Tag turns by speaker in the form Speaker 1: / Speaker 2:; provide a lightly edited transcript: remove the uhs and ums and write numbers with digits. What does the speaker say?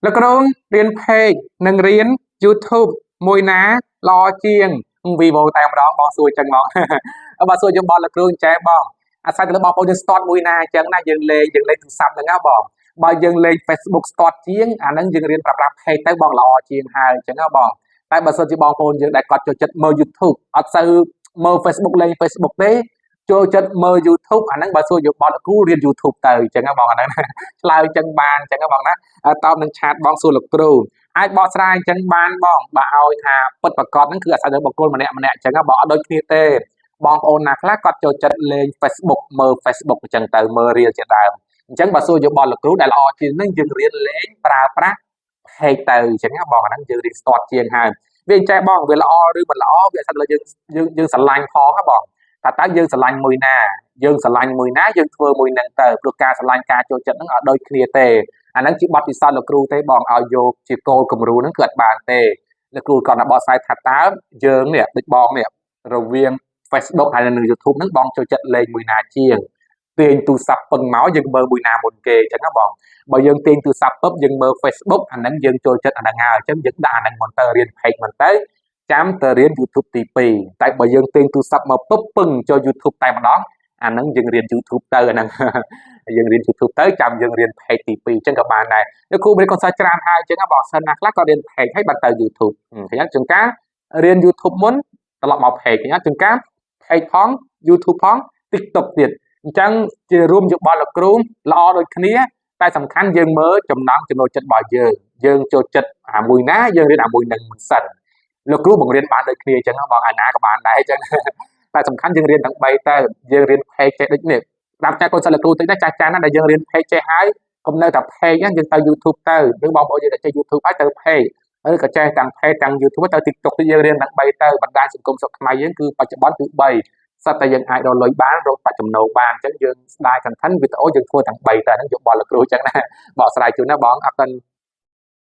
Speaker 1: លោកគ្រូរៀន page និងរៀន YouTube មួយណាល្អជាង Vivo តែម្ដងបងសួរចឹងមក បើសួរយើងបងលោកគ្រូចេះបងអាស្រ័យទៅលើបងប្អូនយើង start មួយណាអញ្ចឹងណាយើងលេងទូរស័ព្ទហ្នឹងណាបងបើយើងលេង Facebook start ជាងអាហ្នឹងយើងរៀនប្រើប្រាស់ page ទៅបងល្អជាងហើយអញ្ចឹងណាបងតែបើសិនជាបងប្អូនយើងដែលគាត់ចូលចិត្តមើល YouTube អត់សូវមើល Facebook លេង Facebook ទេចូលចិត្តមើល YouTube អាហ្នឹងបើសួរយើងបងលោកគ្រូរៀន YouTube ទៅអញ្ចឹងណាបងអាហ្នឹងឆ្លើយអញ្ចឹងបានអញ្ចឹងណាបងណាតបនឹងឆាតបងសួរលោកគ្រូអាចបកស្រាយអញ្ចឹងបានបងបើឲ្យថាពិតប្រកបហ្នឹងគឺអាស្រ័យលើបុគ្គលម្នាក់ម្នាក់អញ្ចឹងបងអត់ដូចគ្នាទេបងប្អូនណាខ្លះគាត់ចូលចិត្តលេង Facebook មើល Facebook អញ្ចឹងទៅមើល reel ជាដើមអញ្ចឹងបើសួរយោបល់លោកគ្រូដែលល្អជាងហ្នឹងយើងរៀនលេងប្រើប្រាស់ page ទៅអញ្ចឹងណាបងអាហ្នឹងយើងរៀន start ជាងហើយវាចេះបងវាល្អឬមិនល្អវាអាស្រ័យលើយើងស្រឡាញ់ផងណាបងថាតើយើងស្រឡាញ់មួយណាយើងស្រឡាញ់មួយណាយើងធ្វើមួយហ្នឹងទៅព្រោះការស្រឡាញ់ការចូលចិត្តហ្នឹងអត់ដូចគ្នាទេអាហ្នឹងជាបទពិសោធន៍លោកគ្រូទេបងឲ្យយកជាគោលគំរូហ្នឹងគឺអត់បានទេលោកគ្រូគាត់ណាបកស្រាយថាតើយើងនេះដូចបងនេះរវាង Facebook ហើយនិង YouTube ហ្នឹងបងចូលចិត្តលេងមួយណាជាងទាញទូរស័ព្ទពឹងមកយើងមើលមួយណាមុនគេអញ្ចឹងណាបងបើយើងទាញទូរស័ព្ទពឹបយើងមើល Facebook អាហ្នឹងយើងចូលចិត្តអាហ្នឹងហើយអញ្ចឹងយើងដាក់អាហ្នឹងមុនទៅរៀន page មុនទៅចាំទៅរៀន YouTube ទី2តែបើយើងទាញទូរស័ព្ទមកពឹបពឹងចូល YouTube តែម្ដងអាហ្នឹងយើងរៀន YouTube ទៅអាហ្នឹងយើងរៀន YouTube ទៅចាំយើងរៀន page ទី2អញ្ចឹងក៏បានដែរលោកគ្រូមានកូនសិស្សច្រើនហើយអញ្ចឹងបងសិស្សណាខ្លះក៏រៀន page ហើយបាត់ទៅ YouTube ឃើញអញ្ចឹងការរៀន YouTube មុនត្រឡប់មក page ឃើញអញ្ចឹងការ page ផង YouTube ផង TikTok ទៀតអញ្ចឹងជារួមយោបល់លោកគ្រូល្អដូចគ្នាតែសំខាន់យើងមើលចំណង់ចំណូលចិត្តរបស់យើងចូលចិត្តអាមួយណាយើងរៀនអាមួយនឹងមិនសិនលោកគ្រូបង្រៀនបានដូចគ្នាអញ្ចឹងបងអាណាក៏បានដែរអញ្ចឹងតែសំខាន់យើងរៀនទាំង3ទៅយើងរៀន page ចេះដូចនេះស្ដាប់ចាស់កូនសិស្សលោកគ្រូតិចណាចាស់ណាដែលយើងរៀន page ចេះហើយកុំនៅតែ page យើងទៅ YouTube ទៅឬបងប្អូនយើងតែចេះ YouTube ហើយទៅ page ឬក៏ចេះទាំង page ទាំង YouTube ទៅ TikTok ទៅយើងរៀនទាំង3ទៅបណ្ដាញសង្គមស្រុកខ្មែរយើងគឺបច្ចុប្បន្នគឺ3សិតតែយើងអាចរកលុយបានរកប្រាក់ចំណូលបានអញ្ចឹងយើងស្ដាយ content វីដេអូយើងធ្វើទាំង3តែហ្នឹងយកបល់លោកគ្រូអញ្ចឹងណាបកស្រាយជូនណាបងអរគុណ